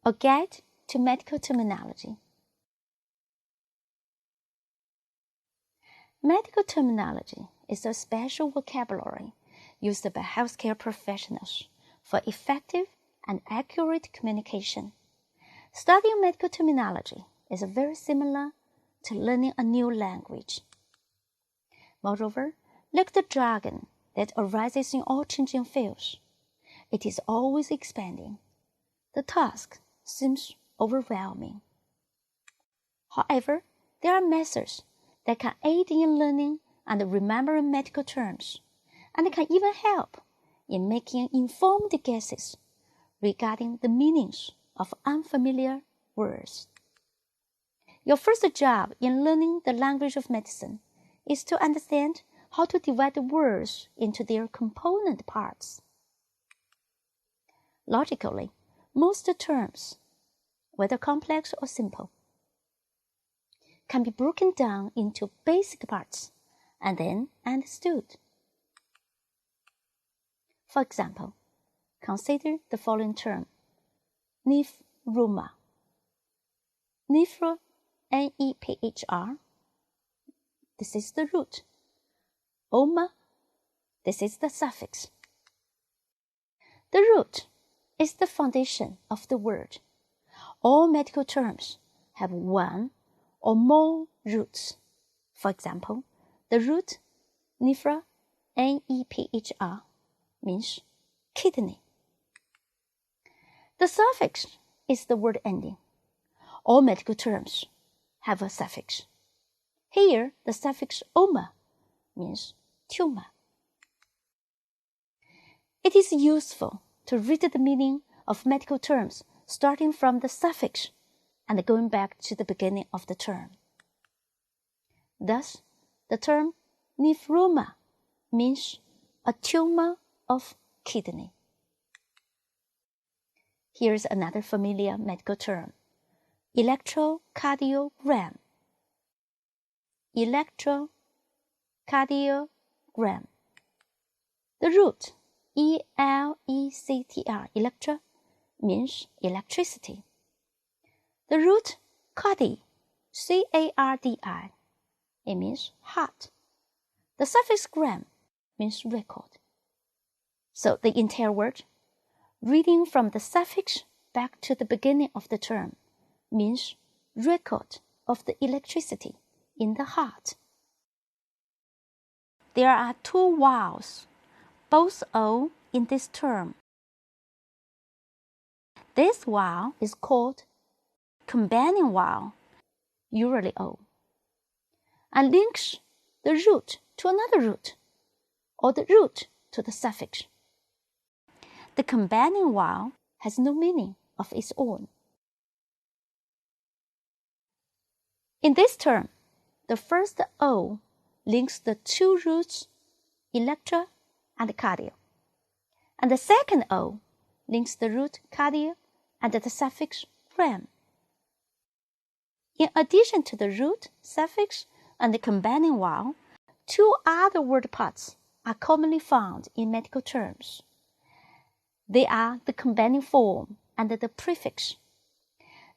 A Guide to Medical Terminology. Medical terminology is a special vocabulary used by healthcare professionals for effective and accurate communication. Studying medical terminology is very similar to learning a new language. Moreover, like the jargon that arises in all changing fields, it is always expanding. The task seems overwhelming. However, there are methods that can aid in learning and remembering medical terms, and can even help in making informed guesses regarding the meanings of unfamiliar words. Your first job in learning the language of medicine is to understand how to divide words into their component parts. Logically, most terms, whether complex or simple, can be broken down into basic parts and then understood. For example, consider the following term: nephroma. Nephro, N-E-P-H-R, this is the root. Oma, this is the suffix. The root is the foundation of the word. All medical terms have one or more roots. For example, the root nephra, N-E-P-H-R, means kidney. The suffix is the word ending. All medical terms have a suffix. Here, the suffix oma means tumor. It is useful to read the meaning of medical terms starting from the suffix and going back to the beginning of the term. Thus, the term nephroma means a tumor of kidney. Here is another familiar medical term: electrocardiogram. Electrocardiogram. The root, E-L-E-C-T-R, electra, means electricity. The root cardi, C-A-R-D-I, it means heart. The suffix gram means record. So the entire word, reading from the suffix back to the beginning of the term, means record of the electricity in the heart. There are two vowels, both O, in this term. This vowel is called combining vowel, usually O, and links the root to another root, or the root to the suffix. The combining vowel has no meaning of its own. In this term, the first O links the two roots, electra and cardio, and the second O links the root cardio and the suffix gram. In addition to the root, suffix, and the combining vowel, two other word parts are commonly found in medical terms. They are the combining form and the prefix.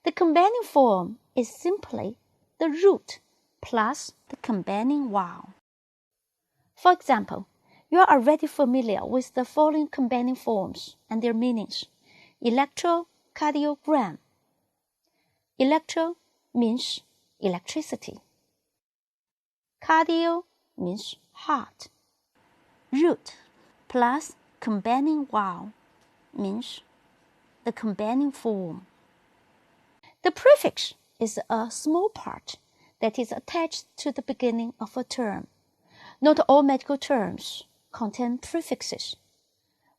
The combining form is simply the root plus the combining vowel. For example, you are already familiar with the following combining forms and their meanings. Electrocardiogram. Electro means electricity. Cardio means heart. Root plus combining vowel means the combining form. The prefix is a small part that is attached to the beginning of a term. Not all medical terms contain prefixes,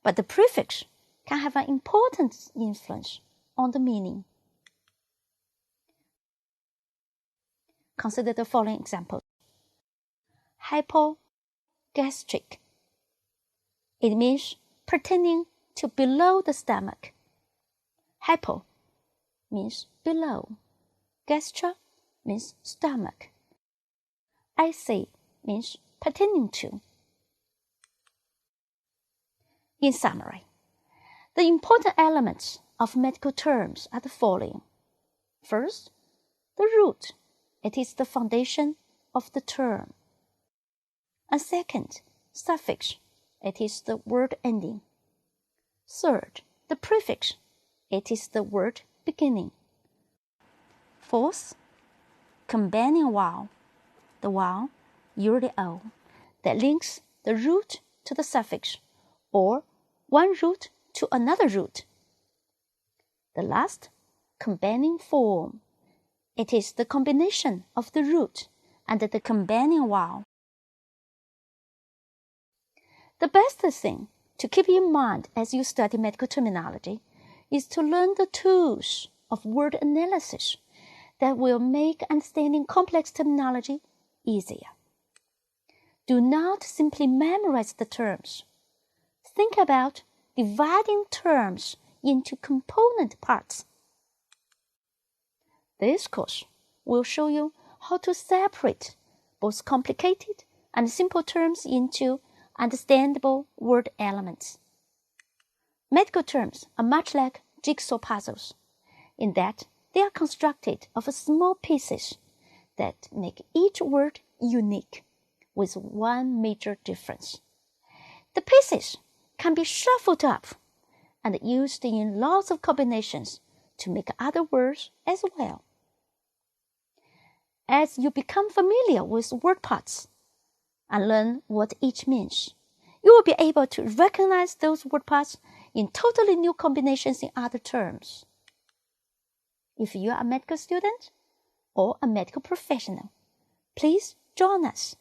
but the prefix can have an important influence on the meaning. Consider the following example. Hypogastric. It means pertaining to below the stomach. Hypo means below. Gastra means stomach. IC means pertaining to. In summary, the important elements of medical terms are the following. First, the root. It is the foundation of the term. And second, suffix. It is the word ending. Third, the prefix. It is the word beginning. Fourth, companion vowel. The vowel, usually O, that links the root to the suffix, or one root to another root. The last, companion form. It is the combination of the root and the companion vowel. The best thing to keep in mind as you study medical terminology is to learn the tools of word analysis that will make understanding complex terminology easier. Do not simply memorize the terms. Think about dividing terms into component parts. This course will show you how to separate both complicated and simple terms into understandable word elements. Medical terms are much like jigsaw puzzles, in that they are constructed of small pieces that make each word unique, with one major difference. The pieces can be shuffled up and used in lots of combinations to make other words as well. As you become familiar with word parts and learn what each means, you will be able to recognize those word parts in totally new combinations in other terms. If you are a medical student or a medical professional, please join us.